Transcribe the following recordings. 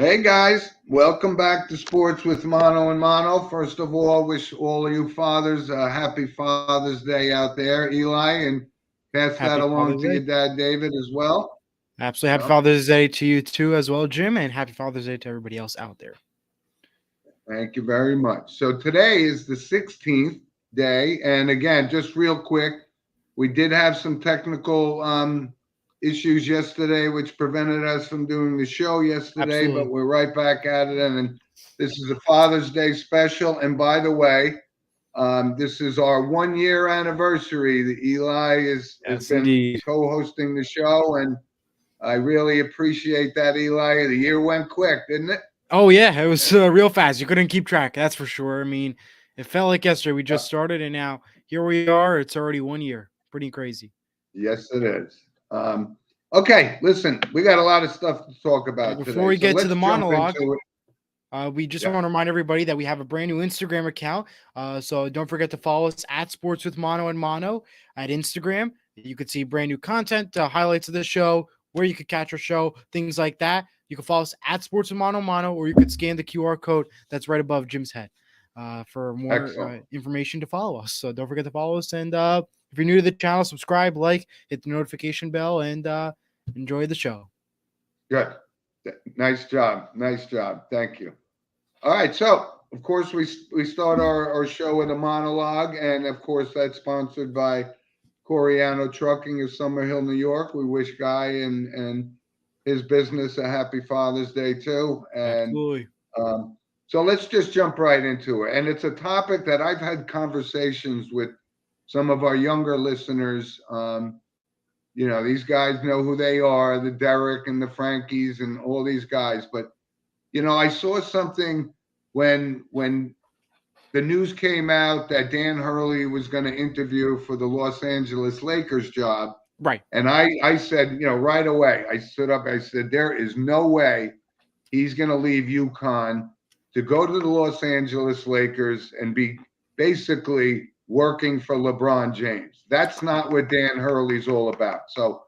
Hey guys, welcome back to Sports with Mono and Mono. First of all, wish all of you fathers a happy Father's Day out there, Eli, and pass that Happy along Father's to your Day. dad, David, as well. Absolutely. Happy Yep. Father's Day to you too as well, Jim, and happy Father's Day to everybody else out there. Thank you very much. So today is the 16th day, and again, just real quick, we did have some technical issues yesterday, which prevented us from doing the show yesterday, but Absolutely. we're right back at it, and this is a Father's Day special. And by the way, this is our 1 year anniversary. Eli has Yes, been indeed. co-hosting the show, and I really appreciate that, Eli. The year went quick, didn't it? Oh yeah, it was real fast. You couldn't keep track, that's for sure. I mean, it felt like yesterday we just started, and now here we are. It's already 1 year. Pretty crazy. Yes, it is. Okay, listen, we got a lot of stuff to talk about Before today, we so get to let's the jump monologue, into it. we just Yeah, want to remind everybody that we have a brand new Instagram account. So don't forget to follow us at Sports with Mono and Mono at Instagram. You could see brand new content, highlights of the show, where you could catch our show, things like that. You can follow us at Sports with Mono Mono, or you could scan the QR code that's right above Jim's head for more excellent. information to follow us. So don't forget to follow us. And if you're new to the channel, subscribe, like, hit the notification bell, and enjoy the show. Good. Nice job. Nice job. Thank you. All right, so of course we start our show with a monologue, and of course that's sponsored by Coriano Trucking of Summerhill, New York. We wish Guy and his business a happy Father's Day too. And Absolutely. so let's just jump right into it. And it's a topic that I've had conversations with some of our younger listeners. These guys know who they are, the Derek and the Frankies and all these guys. But I saw something when the news came out that Dan Hurley was going to interview for the Los Angeles Lakers job. Right. And I said, right away, I stood up, I said, there is no way he's going to leave UConn to go to the Los Angeles Lakers and be basically working for LeBron James. That's not what Dan Hurley's all about. So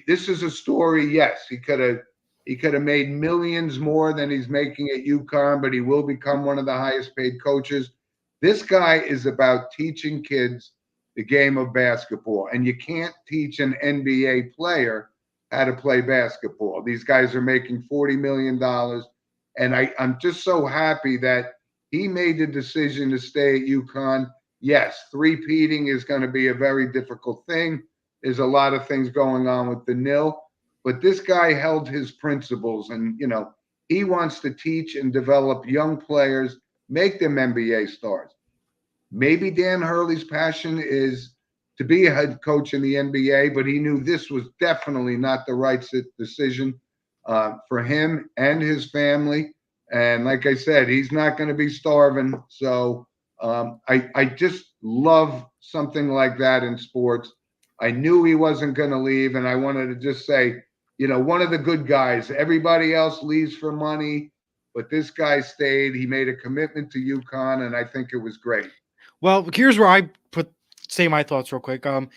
this is a story. Yes, he could have made millions more than he's making at UConn, but he will become one of the highest paid coaches. This guy is about teaching kids the game of basketball, and you can't teach an NBA player how to play basketball. These guys are making $40 million. And I'm just so happy that he made the decision to stay at UConn. Yes, three-peating is going to be a very difficult thing. There's a lot of things going on with the nil, but this guy held his principles, and he wants to teach and develop young players, make them NBA stars. Maybe Dan Hurley's passion is to be a head coach in the NBA, but he knew this was definitely not the right decision for him and his family. And like I said, he's not going to be starving. So I just love something like that in sports. I knew he wasn't going to leave, and I wanted to just say, one of the good guys. Everybody else leaves for money, but this guy stayed. He made a commitment to UConn, and I think it was great. Well, here's where I say my thoughts real quick. I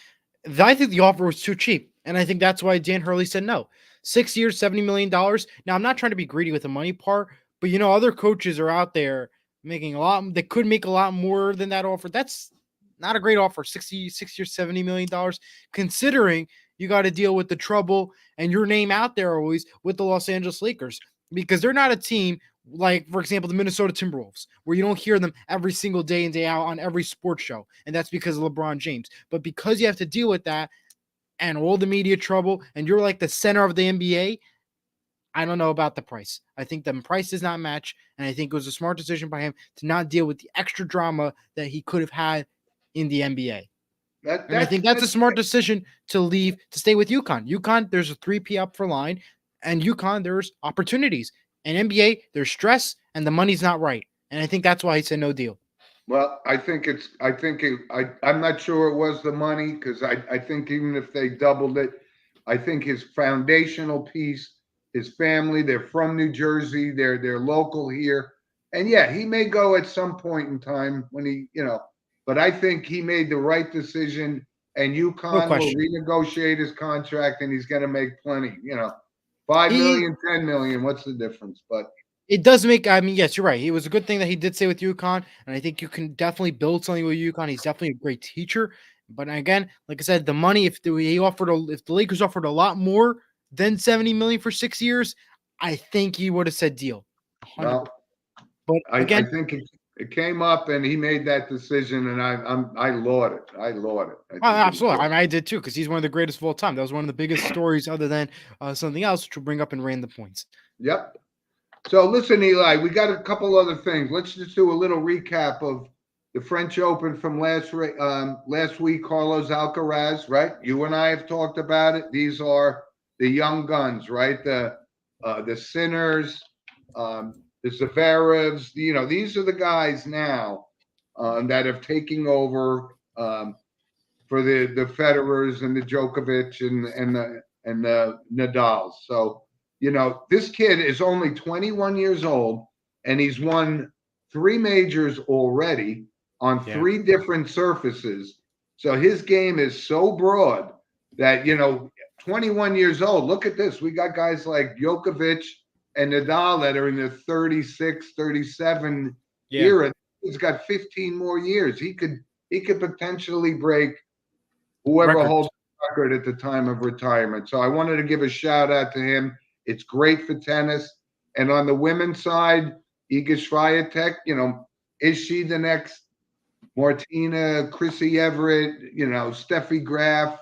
think the offer was too cheap, and I think that's why Dan Hurley said no. 6 years, $70 million. Now, I'm not trying to be greedy with the money part, but other coaches are out there making a lot. They could make a lot more than that offer. That's not a great offer. 6 years, $70 million, considering you got to deal with the trouble and your name out there always with the Los Angeles Lakers, because they're not a team like, for example, the Minnesota Timberwolves, where you don't hear them every single day in, day out on every sports show. And that's because of LeBron James. But because you have to deal with that and all the media trouble, and you're like the center of the NBA, I don't know about the price. I think the price does not match. And I think it was a smart decision by him to not deal with the extra drama that he could have had in the NBA. And I think that's a smart decision to leave, to stay with UConn. UConn, there's a 3P up for line, and UConn, there's opportunities. And NBA, there's stress, and the money's not right. And I think that's why he said no deal. Well, I'm not sure it was the money, because I think even if they doubled it, I think his foundational piece, his family, they're from New Jersey, they're local here. And yeah, he may go at some point in time when but I think he made the right decision, and No UConn will question. renegotiate his contract, and he's going to make plenty. 5 He million, 10 million. What's the difference? But It does make. I mean, yes, you're right. It was a good thing that he did say with UConn, and I think you can definitely build something with UConn. He's definitely a great teacher. But again, like I said, the money. If the Lakers offered a lot more than 70 million for 6 years, I think he would have said deal. 100. well, But I again, think it came up and he made that decision, and I laud it. I laud it. I think it was absolutely. good. I mean, I did too because he's one of the greatest of all time. That was one of the biggest stories, other than something else, which we'll bring up in random points. Yep. So listen, Eli, we got a couple other things. Let's just do a little recap of the French Open from last week. Carlos Alcaraz, right? You and I have talked about it. These are the young guns, right? The Sinners, the Zverevs. These are the guys now that have taken over for the Federers and the Djokovic and the Nadals. So this kid is only 21 years old, and he's won 3 majors already on 3 different surfaces. So his game is so broad that 21 years old. Look at this. We got guys like Djokovic and Nadal that are in the 36, 37 era. He's got 15 more years. He could potentially break whoever Records. holds the record at the time of retirement. So I wanted to give a shout out to him. It's great for tennis. And on the women's side, Iga Swiatek, is she the next Martina, Chrissy Everett, Steffi Graf?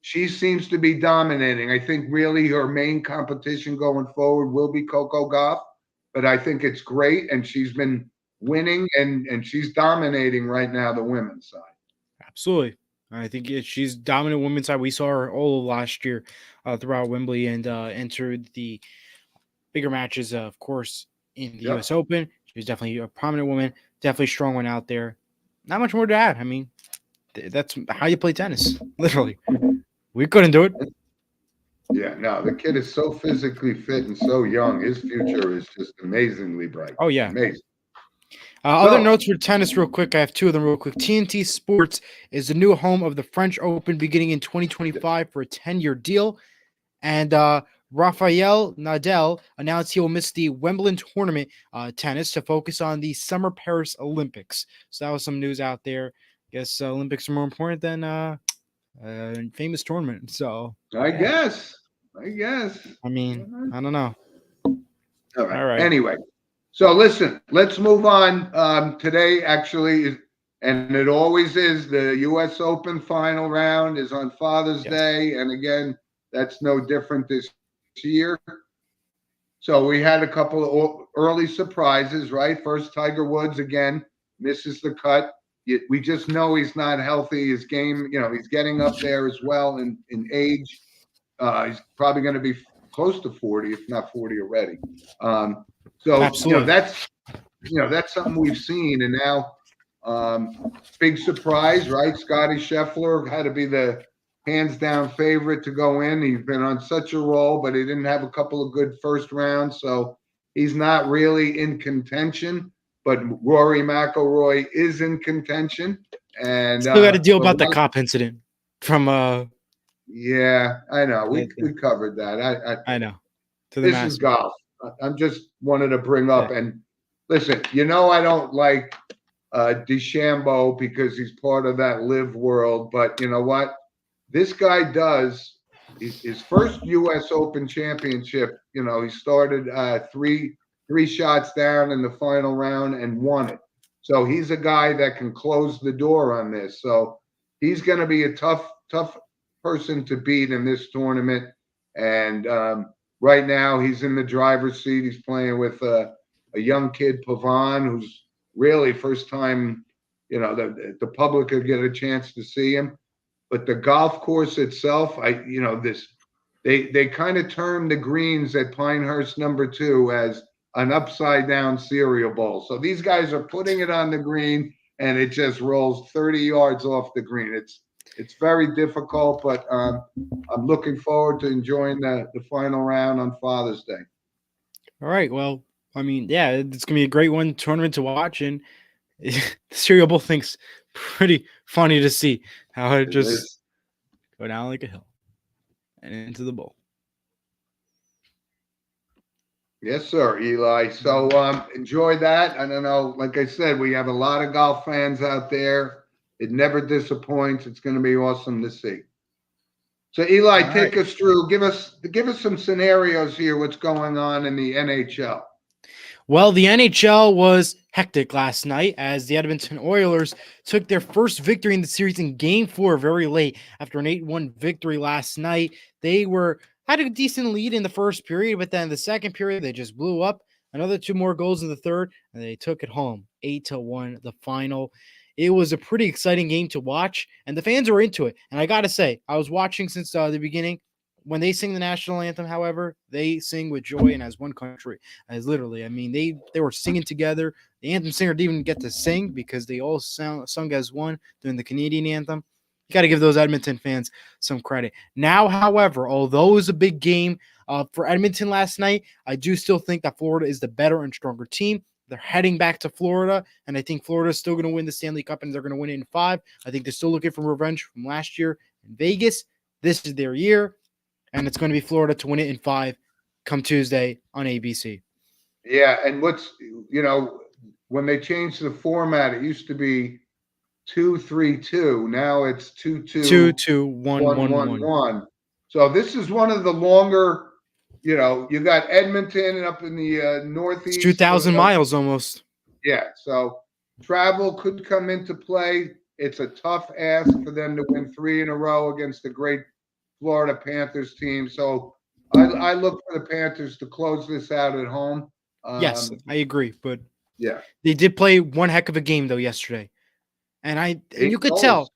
She seems to be dominating. I think really her main competition going forward will be Coco Gauff, but I think it's great, and she's been winning, and she's dominating right now the women's side. Absolutely. I think she's dominant women's side. We saw her all of last year throughout Wembley and entered the bigger matches, of course, in the U.S. Open. She was definitely a prominent woman, definitely a strong one out there. Not much more to add. I mean, that's how you play tennis, literally. We couldn't do it. Yeah, no, the kid is so physically fit and so young. His future is just amazingly bright. Oh, yeah. Amazing. Other notes for tennis real quick. I have 2 of them real quick. TNT Sports is the new home of the French Open beginning in 2025 for a 10-year deal. And Rafael Nadal announced he will miss the Wimbledon tournament tennis to focus on the Summer Paris Olympics. So that was some news out there. I guess Olympics are more important than famous tournament. So I guess. I mean, I don't know. All right. Anyway, so listen, let's move on. Today, actually, and it always is, the U.S. Open final round is on Father's Day. And again, that's no different this year. So we had a couple of early surprises, right? First, Tiger Woods, again, misses the cut. We just know he's not healthy. His game, he's getting up there as well in age. He's probably going to be close to 40, if not 40 already. So absolutely. That's something we've seen. And now, big surprise, right? Scotty Scheffler had to be the hands down favorite to go in. He's been on such a roll, but he didn't have a couple of good first rounds, so he's not really in contention. But Rory McIlroy is in contention, and still got to deal about the cop incident from. Yeah, I know. We covered that. I know. This is golf. I'm just wanted to bring up and listen. I don't like DeChambeau because he's part of that live world, but you know what? This guy does his first U.S. Open championship. He started three shots down in the final round and won it. So he's a guy that can close the door on this. So he's going to be a tough person to beat in this tournament. And right now he's in the driver's seat. He's playing with a young kid, Pavon, who's really first time, the public could get a chance to see him. But the golf course itself, they kind of turned the greens at Pinehurst number 2 as an upside down cereal bowl. So these guys are putting it on the green and it just rolls 30 yards off the green. It's very difficult, but I'm looking forward to enjoying the final round on Father's Day. All right. Well, I mean, yeah, it's going to be a great tournament to watch. And the cereal bowl thing's pretty funny to see how it just go down like a hill and into the bowl. Yes, sir, Eli. So enjoy that. I don't know. Like I said, we have a lot of golf fans out there. It never disappoints. It's going to be awesome to see. So Eli, All right. take us through. Give us some scenarios here. What's going on in the NHL? Well, the NHL was hectic last night as the Edmonton Oilers took their first victory in the series in Game 4 very late after an 8-1 victory last night. They had a decent lead in the first period, but then the second period they just blew up. Another two more goals in the third, and they took it home 8-1 the final. It was a pretty exciting game to watch, and the fans were into it. And I got to say, I was watching since the beginning. When they sing the national anthem, however, they sing with joy and as one country. As literally, I mean, they were singing together. The anthem singer didn't even get to sing because they all sung as one during the Canadian anthem. You got to give those Edmonton fans some credit. Now, however, although it was a big game for Edmonton last night, I do still think that Florida is the better and stronger team. They're heading back to Florida, and I think Florida is still going to win the Stanley Cup, and they're going to win it in 5. I think they're still looking for revenge from last year in Vegas. This is their year, and it's going to be Florida to win it in 5 come Tuesday on ABC. Yeah, and when they changed the format, it used to be 2-3-2. Now it's 2-2. 2-2-1-1-1. 1-1-1. So this is one of the longer. You got Edmonton up in the northeast. It's 2,000 miles almost. Yeah, so travel could come into play. It's a tough ask for them to win 3 in a row against the great Florida Panthers team. So I look for the Panthers to close this out at home. Yes, I agree, but yeah, they did play one heck of a game though yesterday, and you could tell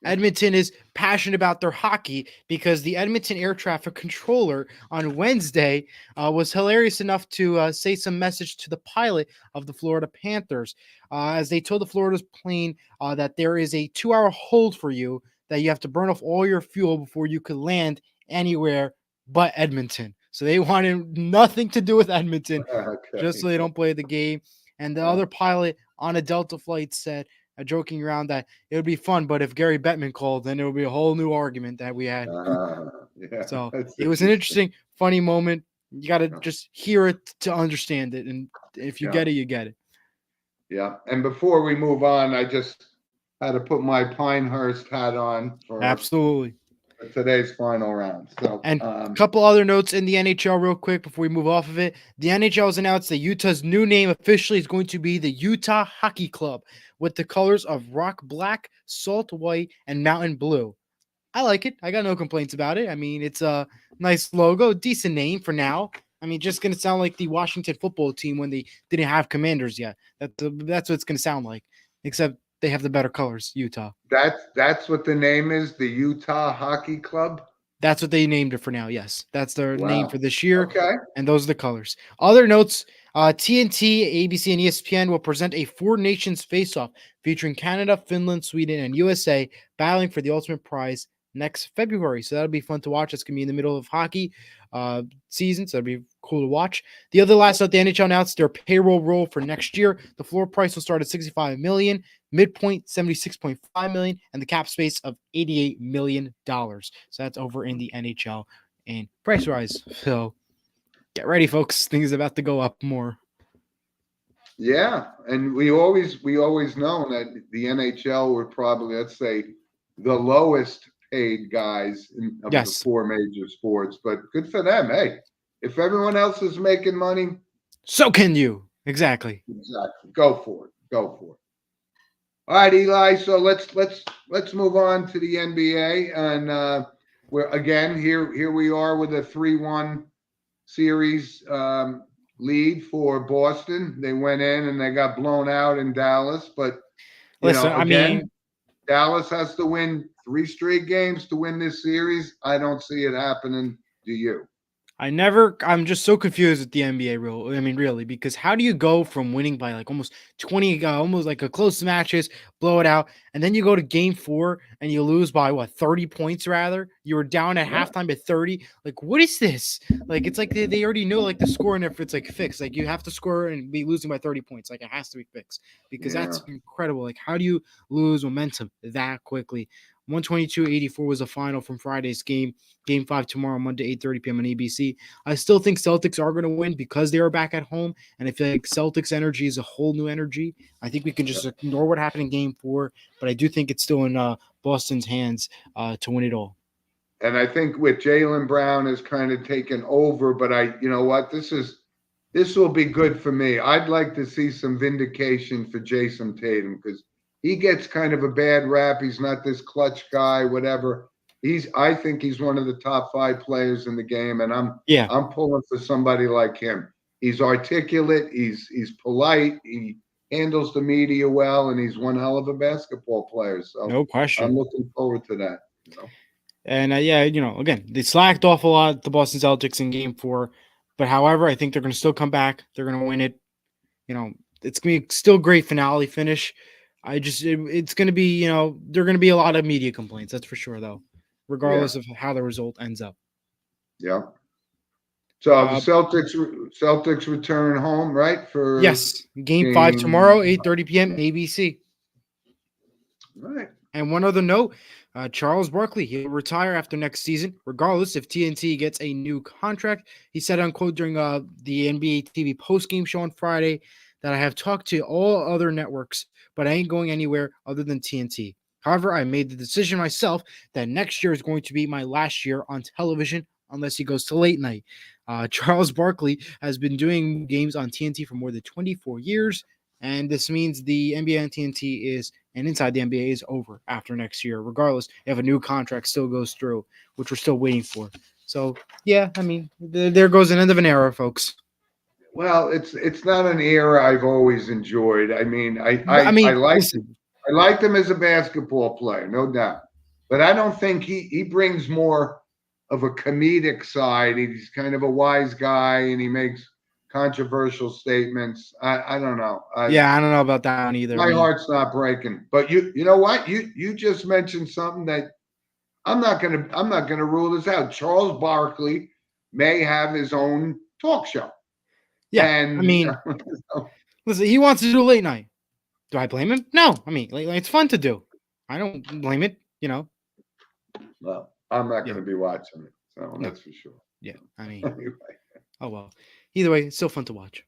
Edmonton is passionate about their hockey because the Edmonton air traffic controller on Wednesday was hilarious enough to say some message to the pilot of the Florida Panthers as they told the Florida's plane that there is a 2-hour hold for you, that you have to burn off all your fuel before you could land anywhere but Edmonton. So they wanted nothing to do with Edmonton, just so they don't play the game. And the other pilot on a Delta flight said, joking around, that it would be fun, but if Gary Bettman called, then it would be a whole new argument that we had. Yeah, so it was an interesting, funny moment. You got to just hear it to understand it, and if you get it, you get it. Yeah, and before we move on, I just had to put my Pinehurst hat on for absolutely today's final round. So, and a couple other notes in the NHL real quick before we move off of it. The NHL has announced that Utah's new name officially is going to be the Utah Hockey Club, with the colors of rock black, salt white, and mountain blue. I like it. I got no complaints about it. I mean, it's a nice logo, decent name for now. I mean, just going to sound like the Washington football team when they didn't have Commanders yet. That's what it's going to sound like, except they have the better colors, Utah. That's what the name is, the Utah Hockey Club? That's what they named it for now, yes. That's their name for this year. Okay. And those are the colors. Other notes, TNT, ABC, and ESPN will present a 4 nations face-off featuring Canada, Finland, Sweden, and USA battling for the ultimate prize next February. So that'll be fun to watch. It's going to be in the middle of hockey season, so that'll be cool to watch. The other last note, the NHL announced their payroll roll for next year. The floor price will start at $65 million, midpoint $76.5 million, and the cap space of $88 million. So that's over in the NHL and price rise. So get ready, folks. Things are about to go up more. Yeah, and we always known that the NHL were probably, let's say, the lowest paid guys of the 4 major sports, but good for them. Hey, if everyone else is making money, so can you. Exactly. Go for it. All right, Eli. So let's move on to the NBA, and we're again here we are with a 3-1 series lead for Boston. They went in and they got blown out in Dallas, but Dallas has to win 3 straight games to win this series. I don't see it happening. Do you? I'm just so confused with the NBA rule. I mean, really, because how do you go from winning by like almost 20, almost like a close matches, blow it out, and then you go to game 4 and you lose by 30 points rather? You were down at halftime at 30. Like, what is this? Like, it's like they already know like the score, and if it's like fixed, like you have to score and be losing by 30 points. Like, it has to be fixed because that's incredible. Like, how do you lose momentum that quickly? 122-84 was the final from Friday's game. Game 5 tomorrow, Monday, 8:30 p.m. on ABC. I still think Celtics are going to win because they are back at home, and I feel like Celtics energy is a whole new energy. I think we can just ignore what happened in Game 4, but I do think it's still in Boston's hands to win it all. And I think with Jaylen Brown has kind of taken over, but you know what? This will be good for me. I'd like to see some vindication for Jason Tatum because he gets kind of a bad rap. He's not this clutch guy, whatever. I think he's one of the top 5 players in the game, and I'm pulling for somebody like him. He's articulate, he's polite, he handles the media well, and he's one hell of a basketball player. So no question. I'm looking forward to that. You know? And again, they slacked off a lot, the Boston Celtics in Game 4. But however, I think they're going to still come back. They're going to win it. It's going to be still great finale finish. It's going to be, there are going to be a lot of media complaints. That's for sure, though, regardless of how the result ends up. Yeah. So the Celtics return home, right? For yes, Game 5 tomorrow, 8:30 p.m. ABC. All right. And one other note, Charles Barkley, he'll retire after next season, regardless if TNT gets a new contract. He said, unquote, during the NBA TV postgame show on Friday that I have talked to all other networks, but I ain't going anywhere other than TNT. However, I made the decision myself that next year is going to be my last year on television unless he goes to late night. Charles Barkley has been doing games on TNT for more than 24 years, and this means the NBA on TNT and inside the NBA is over after next year, regardless if a new contract still goes through, which we're still waiting for. So, yeah, I mean, there goes an end of an era, folks. Well, it's not an era I've always enjoyed. I mean, I liked him as a basketball player, no doubt. But I don't think he brings more of a comedic side. He's kind of a wise guy, and he makes controversial statements. I don't know. I don't know about that one either. My heart's not breaking. But you know what? You just mentioned something that I'm not gonna rule this out. Charles Barkley may have his own talk show. Yeah, and, listen, he wants to do late night. Do I blame him? No. I mean, it's fun to do. I don't blame it. Well, I'm not going to be watching it, so that's for sure. Yeah, I mean, anyway. Oh well. Either way, it's still fun to watch.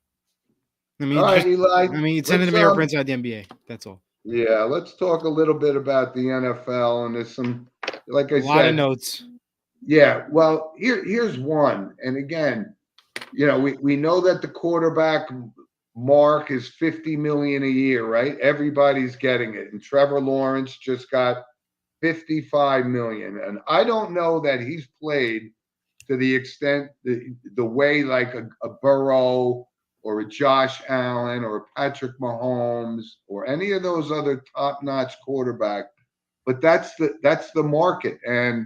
I mean, all right, Eli. It's end of an era inside the NBA. That's all. Yeah, let's talk a little bit about the NFL, and there's some, like I said, a lot of notes. Yeah, well, here's one, and again, we know that the quarterback mark is $50 million a year, right? Everybody's getting it, and Trevor Lawrence just got $55 million, and I don't know that he's played to the extent the way like a Burrow or a Josh Allen or a Patrick Mahomes or any of those other top-notch quarterback, but that's the market, and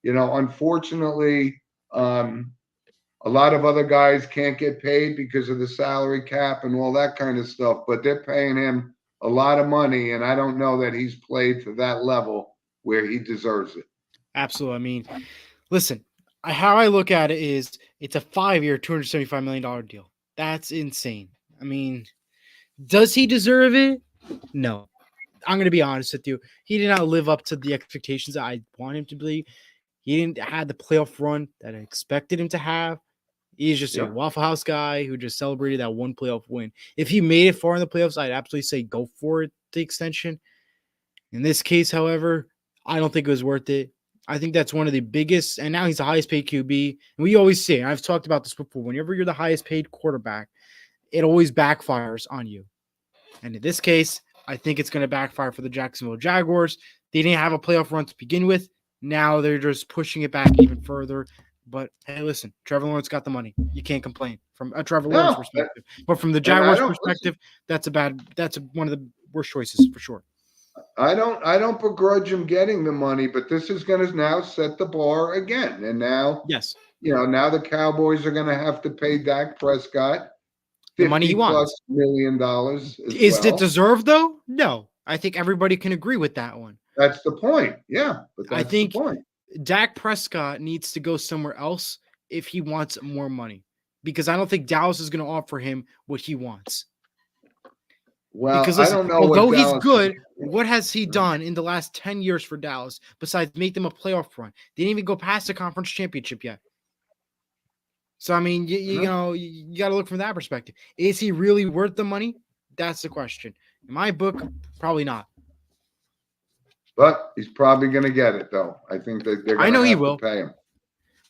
unfortunately, a lot of other guys can't get paid because of the salary cap and all that kind of stuff, but they're paying him a lot of money, and I don't know that he's played to that level where he deserves it. Absolutely. I mean, listen, how I look at it is it's a 5-year, $275 million deal. That's insane. I mean, does he deserve it? No. I'm going to be honest with you. He did not live up to the expectations that I want him to be. He didn't have the playoff run that I expected him to have. He's just a Waffle House guy who just celebrated that one playoff win. If he made it far in the playoffs, I'd absolutely say go for it, the extension. In this case, however, I don't think it was worth it. I think that's one of the biggest, and now he's the highest paid QB. And we always say, and I've talked about this before, whenever you're the highest paid quarterback, it always backfires on you. And in this case, I think it's going to backfire for the Jacksonville Jaguars. They didn't have a playoff run to begin with. Now they're just pushing it back even further. But hey, listen, Trevor Lawrence got the money. You can't complain from a Trevor Lawrence perspective. But from the Jaguars perspective, that's one of the worst choices for sure. I don't begrudge him getting the money, but this is going to now set the bar again. And now, yes, now the Cowboys are going to have to pay Dak Prescott the money he wants, $50+ million. Is it deserved though? No, I think everybody can agree with that one. That's the point. Yeah, but I think the point. Dak Prescott needs to go somewhere else if he wants more money, because I don't think Dallas is going to offer him what he wants. Well, Because I listen, don't know what although he's Dallas is. good, what has he done in the last 10 years for Dallas besides make them a playoff run? They didn't even go past the conference championship yet. So I mean, you got to look from that perspective. Is he really worth the money? That's the question. In my book, probably not. But he's probably going to get it, though. I think that they're I going know to he have to will, pay him.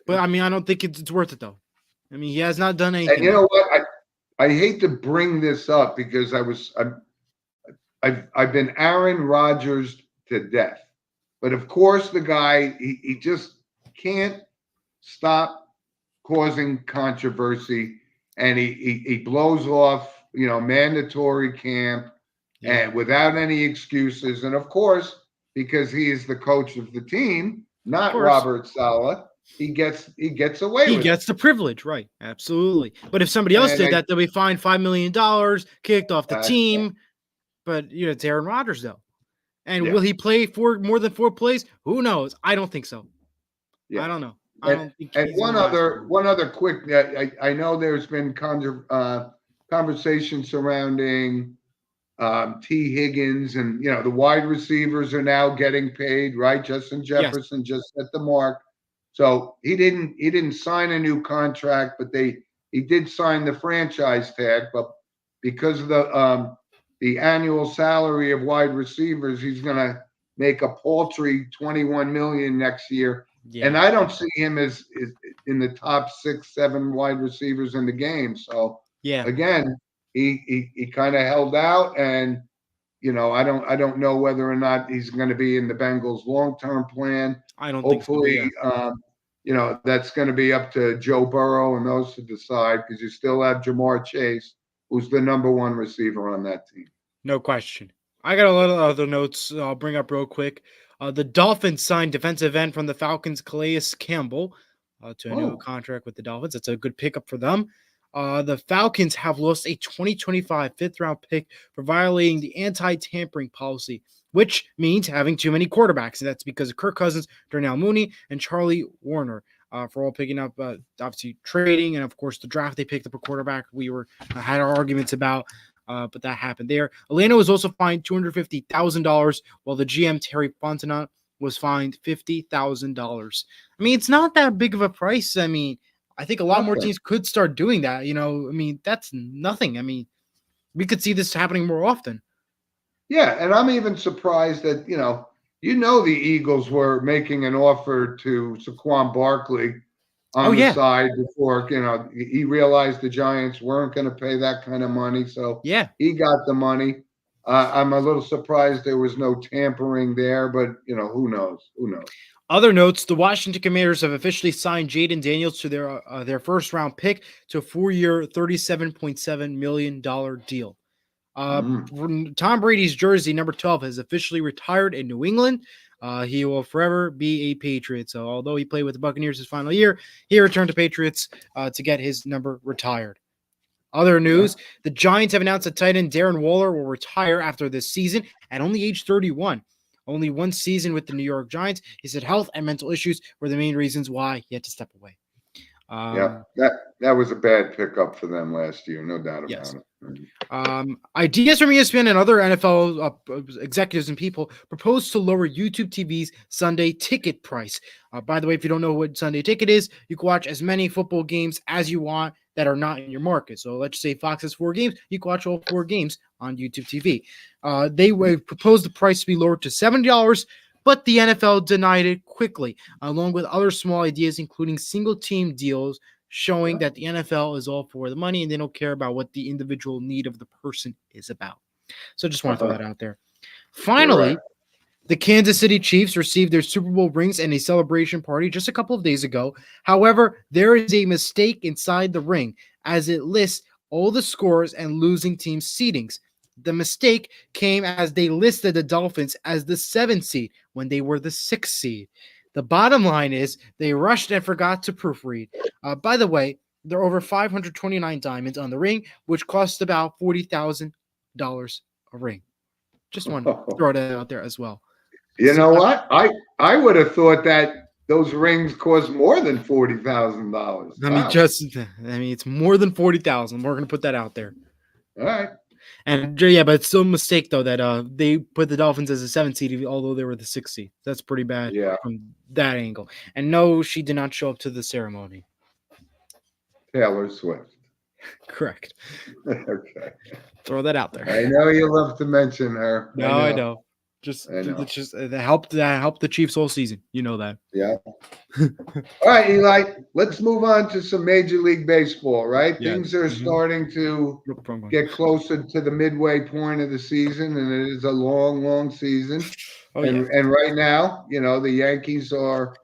but I mean, I don't think it's worth it though. I mean, he has not done And anything. you know what? I hate to bring this up because I've been Aaron Rodgers to death. But of course, the guy, he just can't stop causing controversy, and he blows off, mandatory camp Yeah, and without any excuses. And of course, because he is the coach of the team, of not course. Robert Saleh, he gets away He with gets it. the privilege, right? Absolutely. But if somebody else And did that, they'll be fined $5 million, kicked off the that's team. But it's Aaron Rodgers though. And yeah, will he play for more than 4 plays? Who knows? I don't think so. yeah. I don't know. I And, don't think and he's going to last long. one other quick, I know there's been conversation surrounding T. Higgins, and the wide receivers are now getting paid, right? Justin Jefferson just set the mark, so he didn't sign a new contract, but he did sign the franchise tag. But because of the annual salary of wide receivers, he's going to make a paltry $21 million next year. Yeah. And I don't see him as in the top 6, 7 wide receivers in the game. So Yeah. again, he kind of held out, and I don't know whether or not he's going to be in the Bengals' long-term plan. I don't Hopefully, think so. that's going to be up to Joe Burrow and those to decide, because you still have Jamar Chase, who's the number 1 receiver on that team. No question. I got a lot of other notes I'll bring up real quick. The Dolphins signed defensive end from the Falcons, Calais Campbell, to a new contract with the Dolphins. That's a good pickup for them. The Falcons have lost a 2025 fifth-round pick for violating the anti-tampering policy, which means having too many quarterbacks. And that's because of Kirk Cousins, Darnell Mooney, and Charlie Warner. For all picking up, obviously trading, and of course the draft, they picked up a quarterback. We had our arguments about, but that happened there. Atlanta was also fined $250,000, while the GM Terry Fontenot was fined $50,000. I mean, it's not that big of a price. I mean, I think a lot more teams could start doing that. I mean, that's nothing. I mean, we could see this happening more often. Yeah, and I'm even surprised that the Eagles were making an offer to Saquon Barkley on the side before he realized the Giants weren't going to pay that kind of money, so he got the money. I'm a little surprised there was no tampering there, but who knows? Who knows? Other notes: the Washington Commanders have officially signed Jaden Daniels to their first-round pick to a 4-year, $37.7 million deal. Tom Brady's jersey, number 12, has officially retired in New England. He will forever be a Patriot. So although he played with the Buccaneers his final year, he returned to Patriots to get his number retired. Other news, the Giants have announced that tight end Darren Waller will retire after this season at only age 31. Only one season with the New York Giants. He said health and mental issues were the main reasons why he had to step away. That was a bad pickup for them last year, no doubt about it. Ideas from ESPN and other NFL executives and people proposed to lower YouTube TV's Sunday ticket price. By the way, if you don't know what Sunday ticket is, you can watch as many football games as you want that are not in your market. So let's say Fox has 4 games, you can watch all 4 games on YouTube TV. They proposed the price to be lowered to $70, but the NFL denied it quickly, along with other small ideas, including single-team deals, showing that the NFL is all for the money and they don't care about what the individual need of the person is about. So just want to throw that out there. Finally, the Kansas City Chiefs received their Super Bowl rings and a celebration party just a couple of days ago. However, there is a mistake inside the ring as it lists all the scores and losing team seedings. The mistake came as they listed the Dolphins as the 7th seed when they were the 6th seed. The bottom line is they rushed and forgot to proofread. By the way, there are over 529 diamonds on the ring, which cost about $40,000 a ring. Just want to throw that out there as well. You know what? I would have thought that those rings cost more than $40,000. I mean, it's more than $40,000. We're going to put that out there. All right. And yeah, but it's still a mistake though that they put the Dolphins as a 7th seed, although they were the 6th seed. That's pretty bad Yeah, from that angle. And no, she did not show up to the ceremony. Taylor Swift. Correct. Okay. Throw that out there. I know you love to mention her. No, I know. I know. It's just that helped the Chiefs all season. You know that. Yeah. All right, Eli, let's move on to some Major League Baseball, right? Yeah. Things are starting to get closer to the midway point of the season, and it is a long, long season. And right now, the Yankees are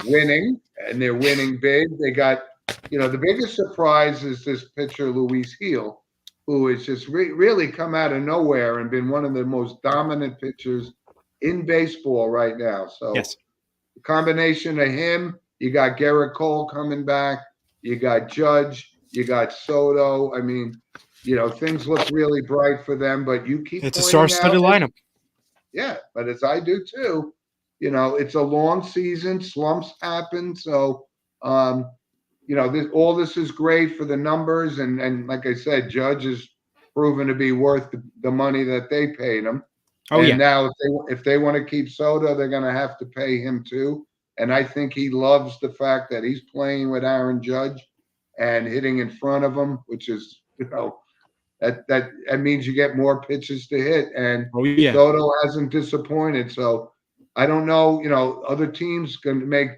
winning, and they're winning big. They got, the biggest surprise is this pitcher, Luis Gil, who has just really come out of nowhere and been one of the most dominant pitchers in baseball right now. So yes. the combination of him, you got Garrett Cole coming back, you got Judge, you got Soto. I mean, things look really bright for them, but you keep it's a star-studded lineup. Yeah, but as I do too, it's a long season, slumps happen. So, this is great for the numbers. And like I said, Judge is proven to be worth the money that they paid him. Oh, and yeah. Now if they want to keep Soto, they're going to have to pay him too. And I think he loves the fact that he's playing with Aaron Judge and hitting in front of him, which is, that means you get more pitches to hit. And Soto hasn't disappointed. So I don't know, other teams going to make.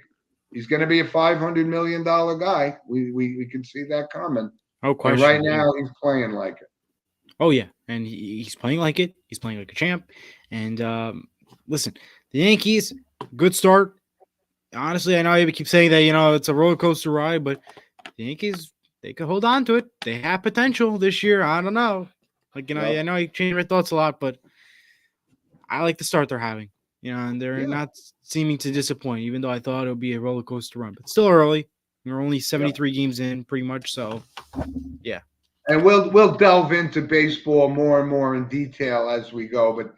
He's going to be a $500 million guy. We can see that coming. Oh, question. And right now he's playing like it. Oh yeah, and he's playing like it. He's playing like a champ. And listen, the Yankees, good start. Honestly, I know you keep saying that it's a roller coaster ride, but the Yankees, they could hold on to it. They have potential this year. I don't know. Like I know I change my thoughts a lot, but I like the start they're having. And they're not seeming to disappoint, even though I thought it would be a roller coaster run. But still early. We're only 73 games in, pretty much. So, yeah. And we'll delve into baseball more and more in detail as we go. But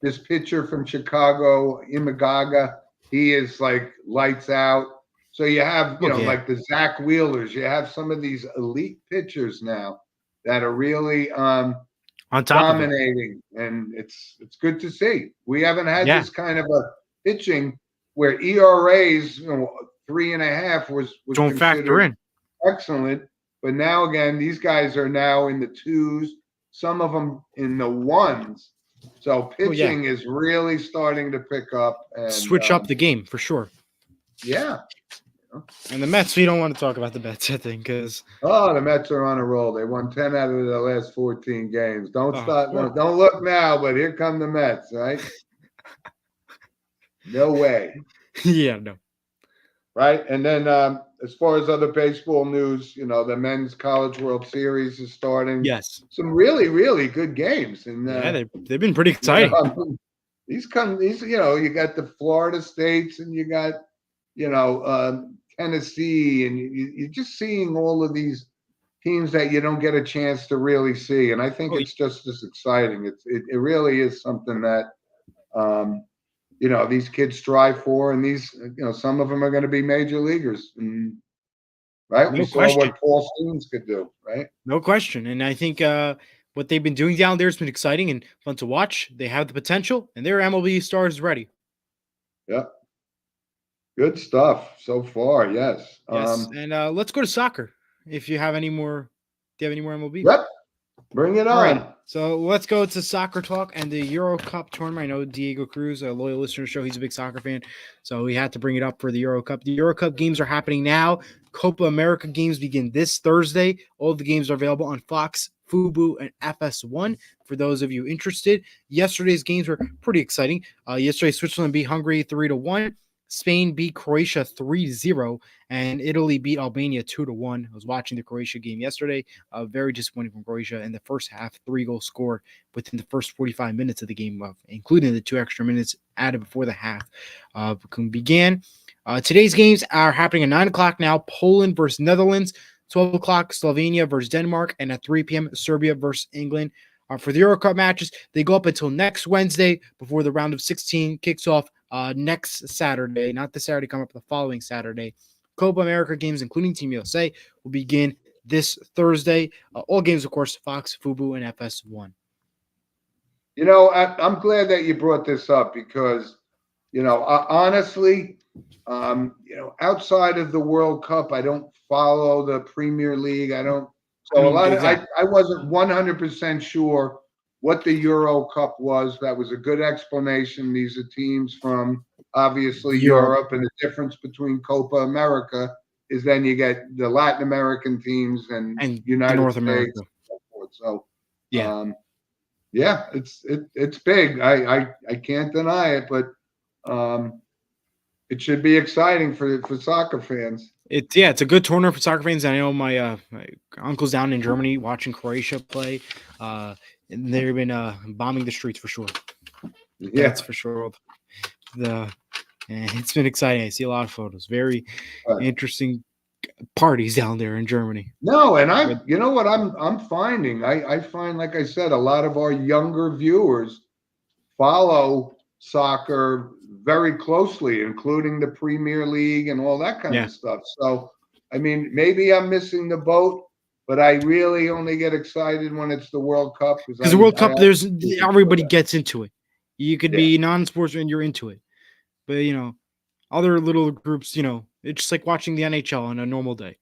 this pitcher from Chicago, Imagaga, he is like lights out. So you have like the Zach Wheelers. You have some of these elite pitchers now that are really on top dominating, and it's good to see. We haven't had this kind of a pitching where ERAs 3.5 was don't factor in excellent. But now again, these guys are now in the 2s, some of them in the 1s. So pitching is really starting to pick up and switch up the game for sure. Yeah. And the Mets, we don't want to talk about the Mets, I think, because the Mets are on a roll. They won 10 out of the last 14 games. Don't look now, but here come the Mets, right? No way. Yeah, no. Right, and then as far as other baseball news, the Men's College World Series is starting. Yes, some really, really good games, and they've been pretty exciting. These you got the Florida States, and you got Tennessee, and you're just seeing all of these teams that you don't get a chance to really see, and I think it's just as exciting. It really is something that these kids strive for, and these some of them are going to be major leaguers, and we saw what Paul Stevens could do, right? No question, and I think what they've been doing down there has been exciting and fun to watch. They have the potential, and their MLB stars ready. Yep. Good stuff so far. Yes. Yes. And let's go to soccer. If you have any more, do you have any more MLB? Yep. Bring it on. All right. So let's go to soccer talk and the Euro Cup tournament. I know Diego Cruz, a loyal listener to the show, he's a big soccer fan, so we had to bring it up for the Euro Cup. The Euro Cup games are happening now. Copa America games begin this Thursday. All the games are available on Fox, Fubo, and FS1 for those of you interested. Yesterday's games were pretty exciting. Yesterday, Switzerland beat Hungary 3-1. Spain beat Croatia 3-0, and Italy beat Albania 2-1. I was watching the Croatia game yesterday. Very disappointing from Croatia in the first half. 3 goals scored within the first 45 minutes of the game, including the 2 extra minutes added before the half began. Today's games are happening at 9 o'clock now. Poland versus Netherlands. 12 o'clock, Slovenia versus Denmark. And at 3 p.m., Serbia versus England. For the Euro Cup matches, they go up until next Wednesday before the round of 16 kicks off next Saturday. Not the Saturday coming up, the following Saturday. Copa America games, including Team USA, will begin this Thursday. All games, of course, Fox, Fubo, and FS1. I'm glad that you brought this up because, honestly, outside of the World Cup, I don't follow the Premier League. I don't. So I wasn't 100% sure what the Euro Cup was. That was a good explanation. These are teams from obviously Europe, and the difference between Copa America is then you get the Latin American teams and United North States. America. So it's big. I can't deny it, but it should be exciting for soccer fans. It's a good tournament for soccer fans. I know my uncle's down in Germany watching Croatia play, and they've been bombing the streets for sure. Yeah, that's for sure. It's been exciting. I see a lot of photos. Very interesting parties down there in Germany. No, and you know what I'm finding? I find, like I said, a lot of our younger viewers follow soccer very closely, including the Premier League and all that kind of stuff. So, I mean, maybe I'm missing the boat, but I really only get excited when it's the World Cup. Because the World Cup, everybody gets into it. You could be non-sports and you're into it. But, other little groups, it's just like watching the NHL on a normal day.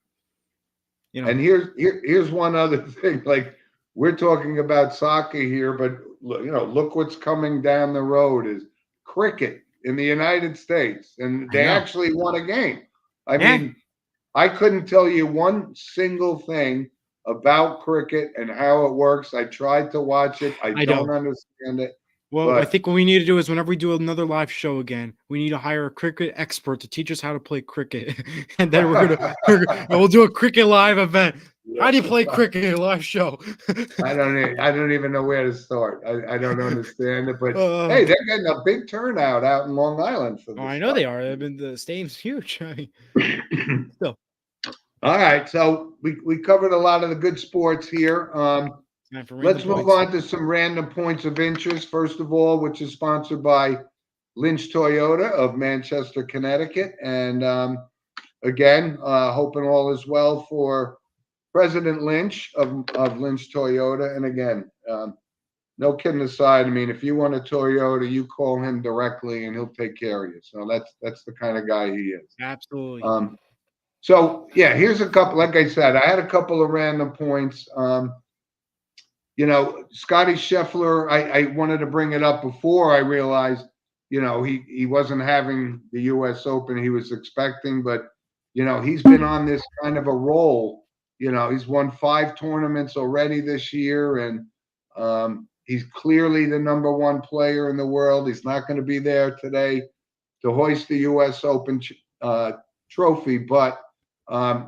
And here's one other thing. Like, we're talking about soccer here, but look what's coming down the road is cricket in the United States, and they actually won a game. I mean, I couldn't tell you one single thing about cricket and how it works. I tried to watch it. I don't understand it. Well, I think what we need to do is whenever we do another live show again, we need to hire a cricket expert to teach us how to play cricket, and then we'll do a cricket live event. How do you play cricket live show? I don't even know where to start. I don't understand it, but hey, they're getting a big turnout out in Long Island for this. I know they are. I mean, the stadium's huge. Still. All right, so we covered a lot of the good sports here. Let's move on to some random points of interest. First of all, which is sponsored by Lynch Toyota of Manchester, Connecticut, and again, hoping all is well for President Lynch of Lynch Toyota. And again, no kidding aside, I mean, if you want a Toyota, you call him directly and he'll take care of you. So that's the kind of guy he is. Absolutely. So yeah, here's a couple. Like I said, I had a couple of random points. Scotty Scheffler, I wanted to bring it up before I realized, he wasn't having the U.S. Open he was expecting, but he's been on this kind of a roll. He's won 5 tournaments already this year, and he's clearly the number 1 player in the world. He's not going to be there today to hoist the U.S. Open trophy, but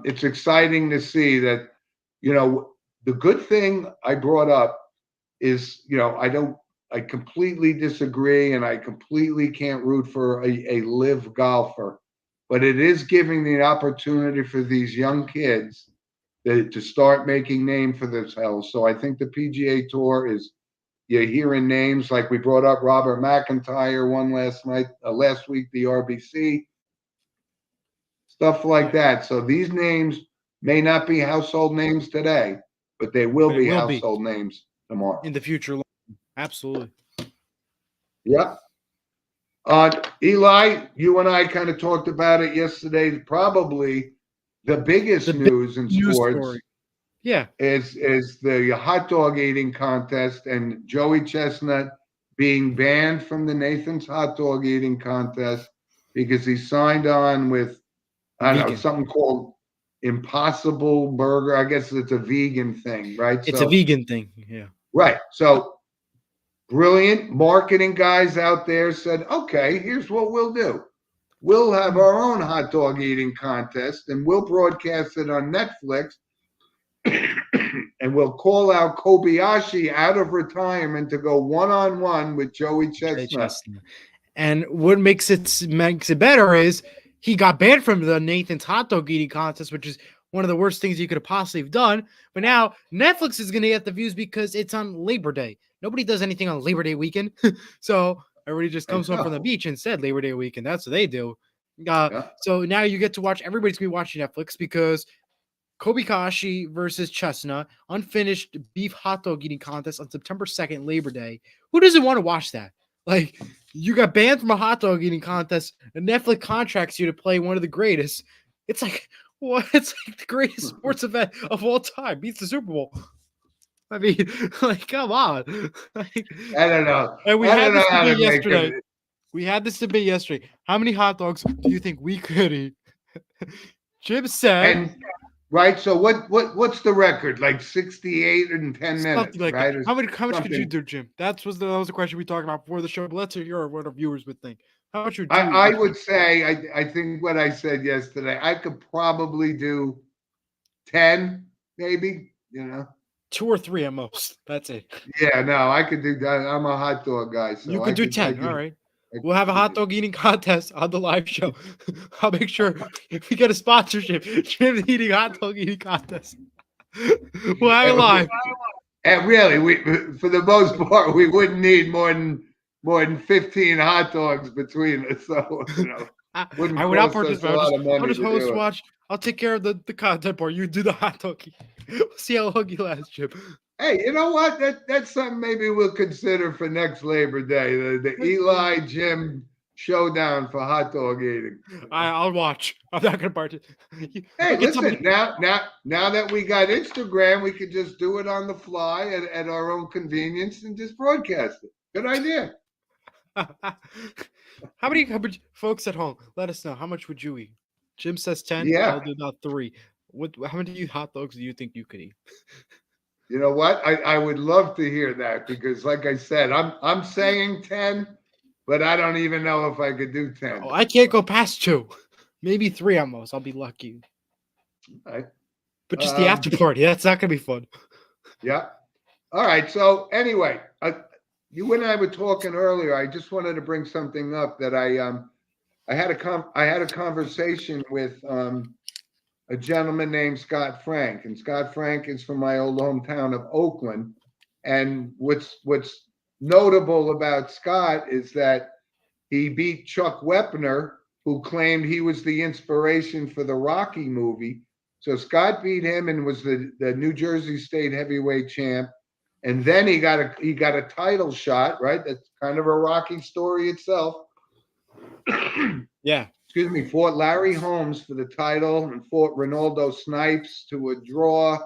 it's exciting to see that, the good thing I brought up is, I completely disagree, and I completely can't root for a live golfer, but it is giving the opportunity for these young kids to start making name for themselves. So I think the PGA Tour is, you're hearing names like we brought up Robert McIntyre won last week, the RBC, stuff like that. So these names may not be household names today, but they will be household names tomorrow. In the future. Absolutely. Yep. Eli, you and I kind of talked about it yesterday. Probably the biggest news in sports is the hot dog eating contest and Joey Chestnut being banned from the Nathan's hot dog eating contest because he signed on with, I don't know, something called Impossible Burger. I guess it's a vegan thing, right? It's a vegan thing. Yeah. Right. So brilliant marketing guys out there said, okay, here's what we'll do. We'll have our own hot dog eating contest and we'll broadcast it on Netflix and we'll call out Kobayashi out of retirement to go one-on-one with Joey Chestnut. And what makes it better is he got banned from the Nathan's hot dog eating contest, which is one of the worst things you could have possibly have done. But now Netflix is going to get the views because it's on Labor Day. Nobody does anything on Labor Day weekend. So everybody just comes home from the beach instead, Labor Day weekend. That's what they do. So now you get to watch, everybody's going to be watching Netflix because Kobayashi versus Chestnut, unfinished beef hot dog eating contest on September 2nd, Labor Day. Who doesn't want to watch that? Like, you got banned from a hot dog eating contest, and Netflix contracts you to play one of the greatest. It's like, what? It's like the greatest sports event of all time. Beats the Super Bowl. I mean, like, come on. Like, I don't know. and we I had don't know this how to debate make yesterday. it. We had this debate yesterday. How many hot dogs do you think we could eat? Jim said And right, so what's the record? Like 68 in 10 something minutes, like right? that. Or How much could you something. do, Jim? That was the question we talked about before the show. But let's hear what our viewers would think. How much would you I eat? would say I think what I said yesterday, I could probably do 10, maybe, 2 or 3 at most. That's it. Yeah, no, I could do that. I'm a hot dog guy, You so could do 10. All right. I We'll have a hot could- dog eating contest on the live show. I'll make sure if we get a sponsorship, Jim's eating hot dog eating contest. We'll have it live. And really, for the most part, we wouldn't need more than 15 hot dogs between us. So wouldn't I would not cost us a participate. lot of I'll money just to host do it. watch. I'll take care of the content part. You do the hot dog. We'll see how long you last, Jim. Hey, you know what? That's something maybe we'll consider for next Labor Day. The Eli Jim showdown for hot dog eating. I'll watch. I'm not gonna participate. Hey, listen, now that we got Instagram, we could just do it on the fly at our own convenience and just broadcast it. Good idea. How many folks at home? Let us know. How much would you eat? Jim says 10. Yeah. I'll do about 3. How many hot dogs do you think you could eat? You know what? I would love to hear that because, like I said, I'm saying 10, but I don't even know if I could do 10. Oh, I can't go past 2. Maybe 3 at most. I'll be lucky. All right. But just the after party. That's not gonna be fun. Yeah. All right. So anyway, you and I were talking earlier. I just wanted to bring something up that I had a conversation with a gentleman named Scott Frank, and Scott Frank is from my old hometown of Oakland. And what's notable about Scott is that he beat Chuck Wepner, who claimed he was the inspiration for the Rocky movie. So Scott beat him and was the New Jersey State heavyweight champ. And then he got a title shot, right? That's kind of a Rocky story itself. Yeah. Excuse me, fought Larry Holmes for the title and fought Ronaldo Snipes to a draw.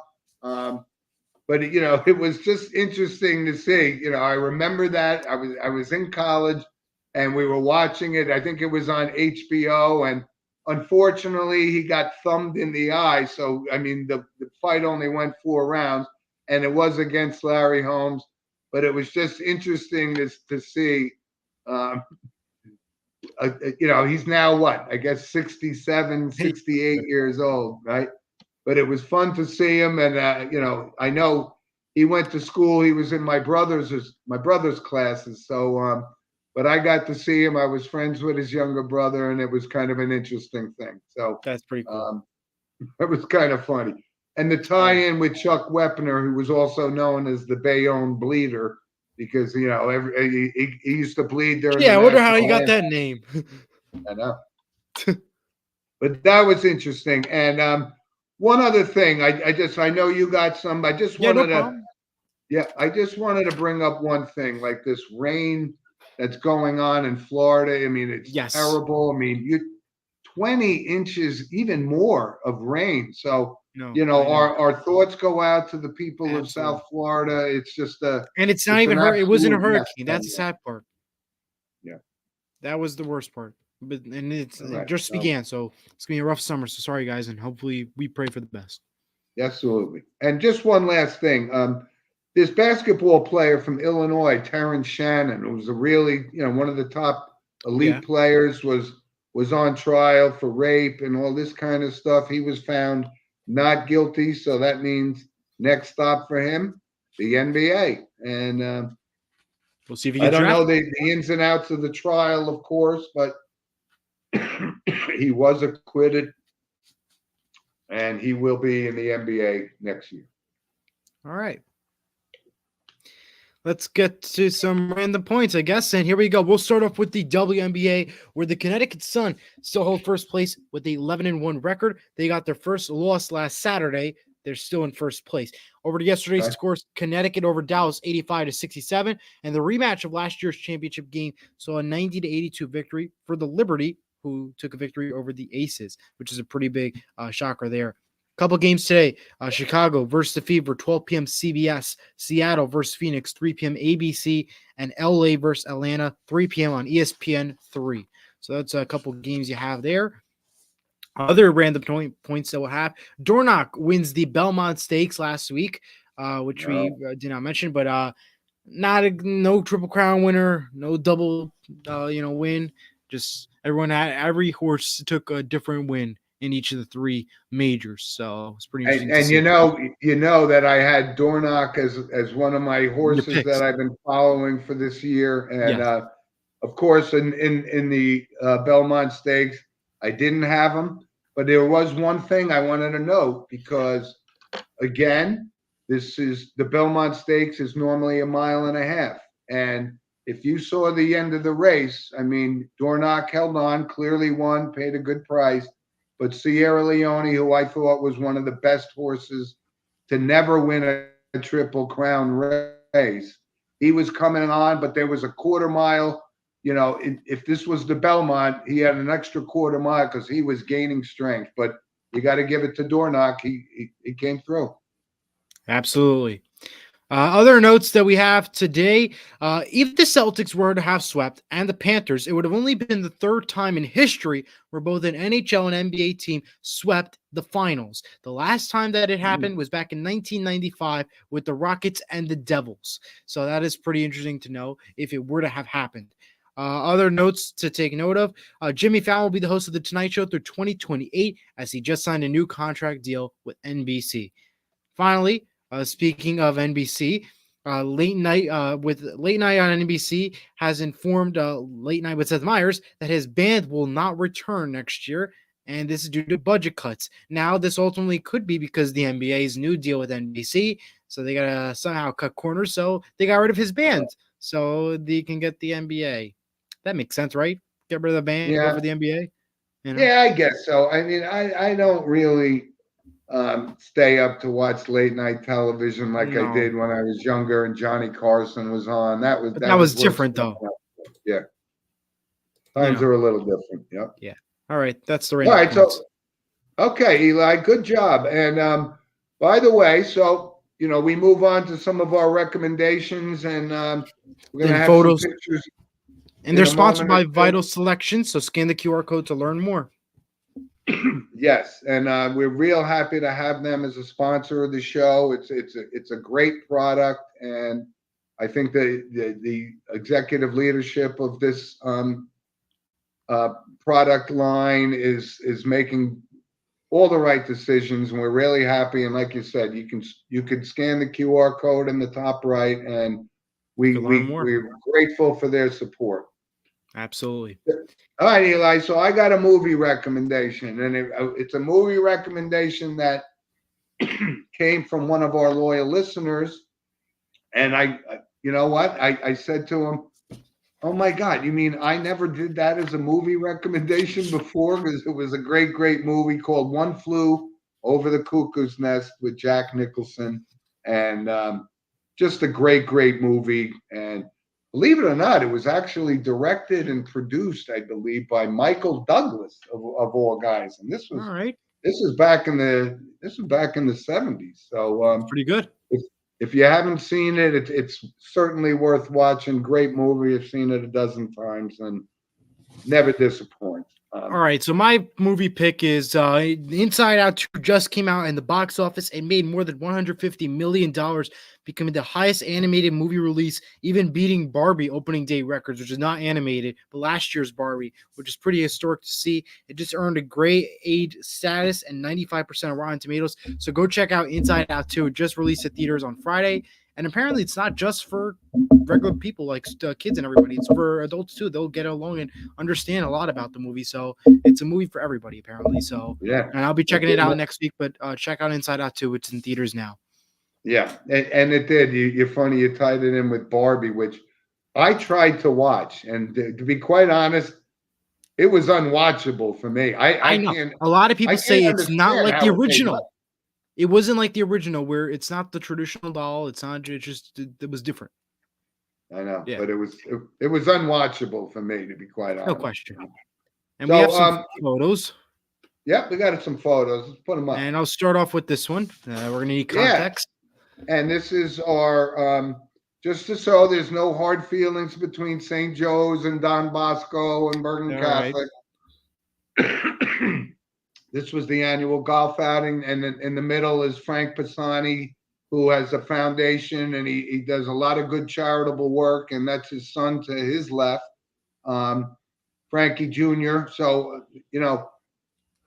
But it was just interesting to see. I remember that I was in college and we were watching it. I think it was on HBO, and unfortunately he got thumbed in the eye. So I mean, the fight only went 4 rounds, and it was against Larry Holmes. But it was just interesting to see. He's now what? I guess 67, 68 years old, right? But it was fun to see him. And, I know he went to school. He was in my brother's classes. So, but I got to see him. I was friends with his younger brother, and it was kind of an interesting thing. So That's pretty cool. It was kind of funny. And the tie-in with Chuck Wepner, who was also known as the Bayonne Bleeder, because he used to bleed during. Yeah, I wonder how he got that name. I know, but that was interesting. And one other thing, I know you got some. I just wanted I just wanted to bring up one thing, like this rain that's going on in Florida. I mean, it's terrible. I mean, 20 inches, even more of rain. So. Our thoughts go out to the people of South Florida. It's just and it's not even it wasn't a hurricane. That's the sad part. Yeah, that was the worst part. But it just began, so it's gonna be a rough summer. So sorry, guys, and hopefully we pray for the best. Absolutely. And just one last thing. This basketball player from Illinois, Terrence Shannon, who was a really one of the top elite players, was on trial for rape and all this kind of stuff. He was found not guilty, so that means next stop for him, the NBA. And we'll see if he gets I don't know drafted. the ins and outs of the trial, of course, but he was acquitted, and he will be in the NBA next year. All right. Let's get to some random points, I guess. And here we go. We'll start off with the WNBA, where the Connecticut Sun still hold first place with a 11-1 record. They got their first loss last Saturday. They're still in first place. Over to yesterday's scores, Connecticut over Dallas 85-67, and the rematch of last year's championship game saw a 90-82 victory for the Liberty, who took a victory over the Aces, which is a pretty big shocker there. Couple games today, Chicago versus the Fever, 12 p.m. CBS, Seattle versus Phoenix, 3 p.m. ABC, and LA versus Atlanta, 3 p.m. on ESPN 3. So that's a couple games you have there. Other random points that we'll have, Dornoch wins the Belmont Stakes last week, which we did not mention, but no Triple Crown winner, no double, win. Just every horse took a different win in each of the three majors, so it's pretty interesting. And you know that I had Dornoch as one of my horses that I've been following for this year, and of course in the Belmont Stakes I didn't have him, but there was one thing I wanted to note, because again, this is the Belmont Stakes is normally 1.5 miles, and if you saw the end of the race, I mean, Dornoch held on, clearly won, paid a good price. But Sierra Leone, who I thought was one of the best horses to never win a Triple Crown race, he was coming on, but there was a 1/4 mile. You know, if this was the Belmont, he had an extra 1/4 mile because he was gaining strength. But you got to give it to Dornoch. He came through. Absolutely. Other notes that we have today, if the Celtics were to have swept and the Panthers, it would have only been the third time in history where both an NHL and NBA team swept the finals. The last time that it happened was back in 1995 with the Rockets and the Devils. So that is pretty interesting to know if it were to have happened. Other notes to take note of, Jimmy Fallon will be the host of The Tonight Show through 2028 as he just signed a new contract deal with NBC. Finally, speaking of NBC, Late Night on NBC has informed Late Night with Seth Meyers that his band will not return next year, and this is due to budget cuts. Now, this ultimately could be because the NBA's new deal with NBC, so they gotta somehow cut corners, so they got rid of his band, so they can get the NBA. That makes sense, right? Get rid of the band, go for the NBA. You know? Yeah, I guess so. I mean, I don't really stay up to watch late night television like I did when I was younger and Johnny Carson was on. That was different though. Yeah. Times are a little different. Yep. Yeah. All right. That's the right. All right. Points. So, okay, Eli, good job. And by the way, so, we move on to some of our recommendations, and we're going to have photos. Some pictures. And they're sponsored by Vital Selection. So scan the QR code to learn more. Yes, and we're real happy to have them as a sponsor of the show. It's a great product, and I think the executive leadership of this product line is making all the right decisions, and we're really happy. And like you said, you can scan the QR code in the top right, and we're grateful for their support. Absolutely. All right, Eli. So I got a movie recommendation, and it's a movie recommendation that came from one of our loyal listeners. And you know what? I said to him, "Oh my God, you mean I never did that as a movie recommendation before?" Because it was a great, great movie called One Flew Over the Cuckoo's Nest with Jack Nicholson, and just a great, great movie. And believe it or not, it was actually directed and produced, I believe, by Michael Douglas of all guys. And this was all right. This is back in the 70s. So pretty good. If you haven't seen it, it's certainly worth watching. Great movie. I've seen it a dozen times and never disappoints. All right, so my movie pick is Inside Out 2 just came out in the box office and made more than $150 million, becoming the highest animated movie release, even beating Barbie opening day records, which is not animated, but last year's Barbie, which is pretty historic to see. It just earned a grade A status and 95% of Rotten Tomatoes. So go check out Inside Out 2. It just released at theaters on Friday. And apparently it's not just for regular people like kids and everybody. It's for adults too. They'll get along and understand a lot about the movie. So it's a movie for everybody apparently. So yeah, and I'll be checking it out next week. But check out Inside Out 2. It's in theaters now. Yeah, and it did. You're funny. You tied it in with Barbie, which I tried to watch, and to be quite honest, it was unwatchable for me. I know. A lot of I people can't say it's not understand like the how it made money. original. It wasn't like the original where it's not the traditional doll. It's not. It just it was different. I know, Yeah, but it was unwatchable for me, to be quite no honest. question. And we have So some photos, yep, we got some photos. Let's put them up. and I'll start off with this one. We're gonna need Yeah, context. and this is our just to show there's no hard feelings between St. Joe's and Don Bosco and Bergen All right. Catholic. This was the annual golf outing, and in the middle is Frank Pisani, who has a foundation, and he does a lot of good charitable work, and that's his son to his left, Frankie Jr. So,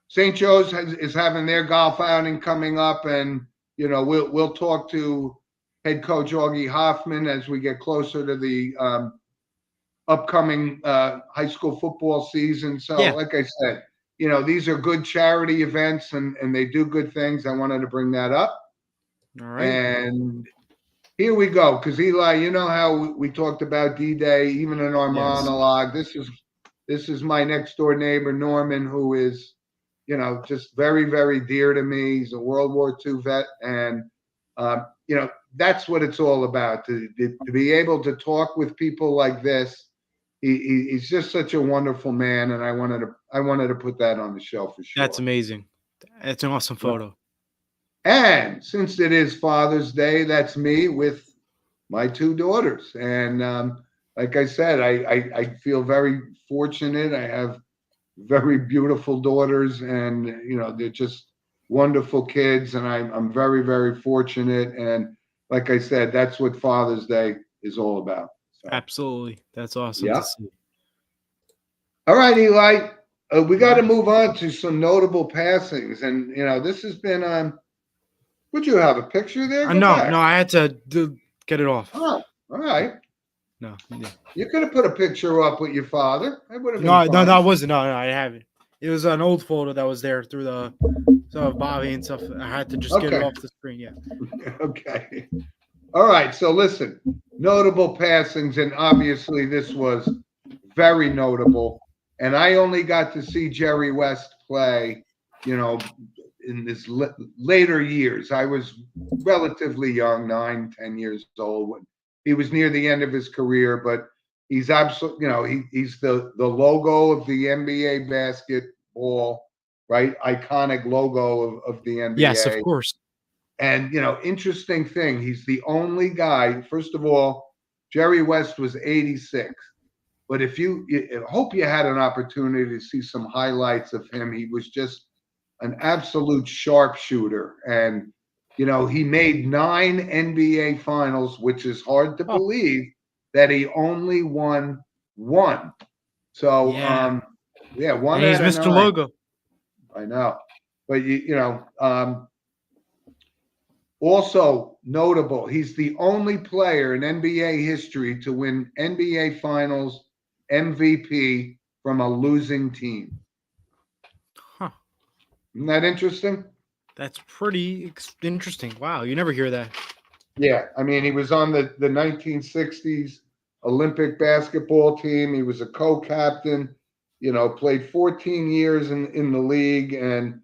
St. Joe's is having their golf outing coming up, and we'll talk to head coach Augie Hoffman as we get closer to the upcoming high school football season. So, Yeah. like I said, these are good charity events, and they do good things. I wanted to bring that up. All right. And here we go, because Eli, you know how we talked about D-Day, even in our monologue. This is my next door neighbor Norman, who is, just very, very dear to me. He's a World War II vet, and that's what it's all about. To be able to talk with people like this. He's just such a wonderful man, and I wanted to put that on the show for sure. That's amazing. It's an awesome photo. And since it is Father's Day, that's me with my two daughters. And like I said, I feel very fortunate. I have very beautiful daughters, and they're just wonderful kids, and I'm very, very fortunate. And like I said, that's what Father's Day is all about. So, absolutely, that's awesome to see. All right, Eli, we got to move on to some notable passings, and this has been would you have a picture there? No, I had to get it off. Oh, all right. No, yeah. You could have put a picture up with your father. That would have been no, fine. I wasn't. No, I haven't. It was an old photo that was there through the Bobby and stuff. I had to just get it off the screen. Yeah. Okay. All right. So listen, notable passings, and obviously this was very notable. And I only got to see Jerry West play, in his later years. I was relatively young, 9, 10 years old, when he was near the end of his career, but he's absolutely, he's the logo of the NBA basketball, right? Iconic logo of the NBA. Yes, of course. And, interesting thing, he's the only guy, first of all, Jerry West was 86. But I hope you had an opportunity to see some highlights of him. He was just an absolute sharpshooter. And, he made 9 NBA finals, which is hard to believe that he only won 1. So, one and he's Mr. 9. Logo. I know. But, also notable, he's the only player in NBA history to win NBA Finals MVP from a losing team. Huh. Isn't that interesting? That's pretty interesting. Wow, you never hear that. Yeah, I mean, he was on the 1960s Olympic basketball team. He was a co-captain, played 14 years in the league. And,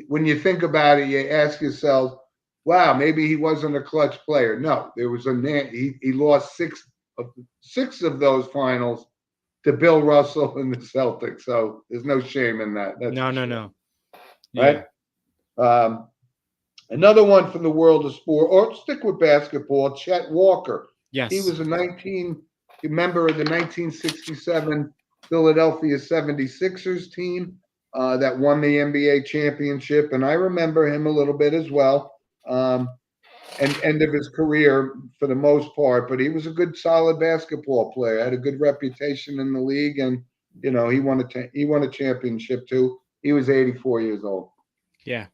when you think about it, you ask yourself, wow, maybe he wasn't a clutch player. No, there was he lost 6 of those finals to Bill Russell and the Celtics. So there's no shame in that. No. Right? Yeah. Another one from the world of sport, or stick with basketball, Chet Walker. Yes. He was a member of the 1967 Philadelphia 76ers team that won the NBA championship. And I remember him a little bit as well. And end of his career for the most part, but he was a good, solid basketball player. Had a good reputation in the league, and he won a championship too. He was 84 years old. Yeah.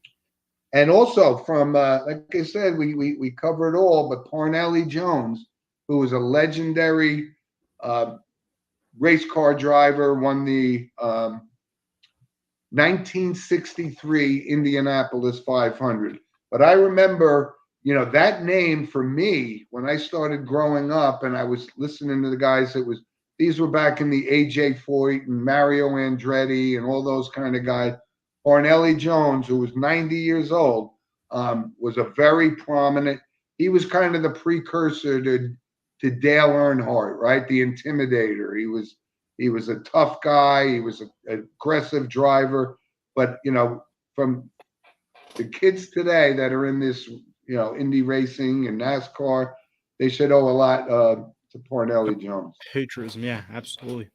And also from like I said, we cover it all, but Parnelli Jones, who was a legendary race car driver, won the 1963 Indianapolis 500. But I remember you know, that name for me, when I started growing up and I was listening to the guys, these were back in the AJ Foyt and Mario Andretti and all those kind of guys. Ornelli Jones, who was 90 years old, was a very prominent. He was kind of the precursor to Dale Earnhardt, right? The Intimidator. He was a tough guy. He was an aggressive driver. But you know, from the kids today that are in this, you know, Indy racing and NASCAR, they should owe a lot to Parnelli Jones. Patriotism, yeah, absolutely.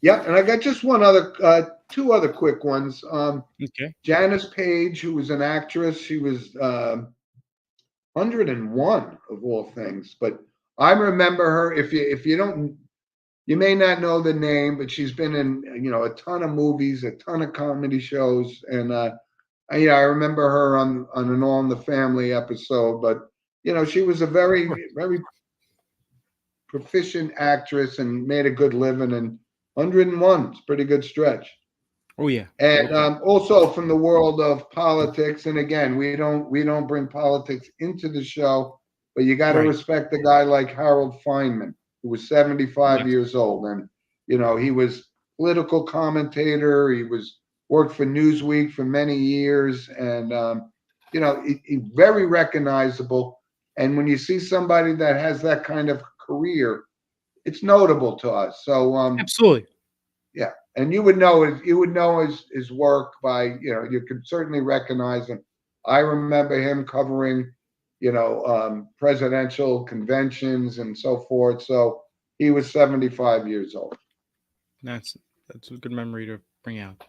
Yeah, and I got just two other quick ones. Okay. Janice Page, who was an actress, she was 101 of all things. But I remember her. If you don't, you may not know the name, but she's been in, you know, a ton of movies, a ton of comedy shows, and I remember her on an All in the Family episode. But you know, she was a very proficient actress and made a good living. And 101 is a pretty good stretch. Oh yeah. And also from the world of politics, and again, we don't bring politics into the show, but you got to respect a guy like Harold Feynman, who was 75 years old, and you know, he was political commentator. He worked for Newsweek for many years, and you know, he very recognizable. And when you see somebody that has that kind of career, it's notable to us. So absolutely. Yeah, and you would know his work by, you know, you could certainly recognize him. I remember him covering, you know, presidential conventions and so forth. So he was 75 years old. That's a good memory to bring out.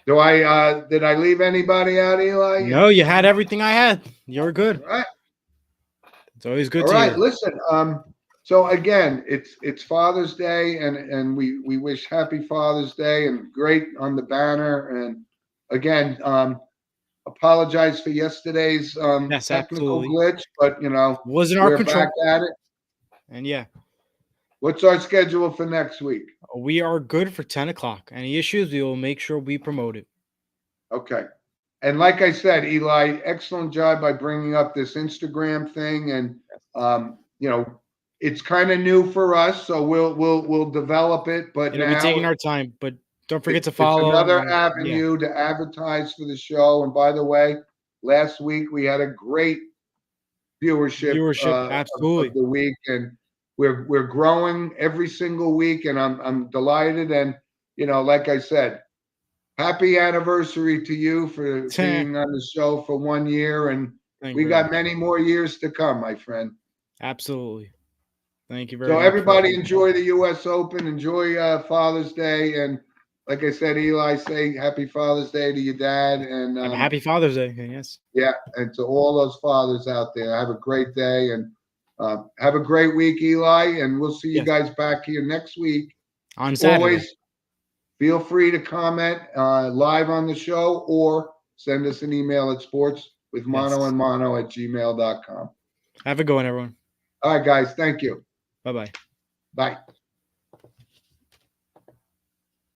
Did I leave anybody out, Eli? No, you had everything I had. You're good. All right. It's always good All to right, hear. listen. So again, it's Father's Day, and we wish Happy Father's Day, and great on the banner. And again, apologize for yesterday's Yes, technical absolutely. glitch, but you know, Wasn't our control. back at it. And yeah, what's our schedule for next week? We are good for 10 o'clock. Any issues, we will make sure we promote it. Okay. And like I said, Eli, excellent job by bringing up this Instagram thing, and you know, it's kind of new for us, so we'll develop it. But It'll now be taking our time, but don't forget to follow. It's another avenue to advertise for the show. And by the way, last week we had a great viewership absolutely. of the week, and we're growing every single week, and I'm delighted. And you know, like I said, happy anniversary to you for being on the show for 1 year, and we got many more years to come, my friend. Absolutely. Thank you very much. So everybody enjoy the U.S. Open, enjoy Father's Day, and like I said, Eli, say Happy Father's Day to your dad, and Happy Father's Day. Yes. Yeah, and to all those fathers out there, have a great day, and have a great week, Eli, and we'll see you guys back here next week on Saturday. Always feel free to comment live on the show or send us an email at sportswithmonoandmono@gmail.com. Have a good one, everyone. All right, guys. Thank you. Bye-bye. Bye.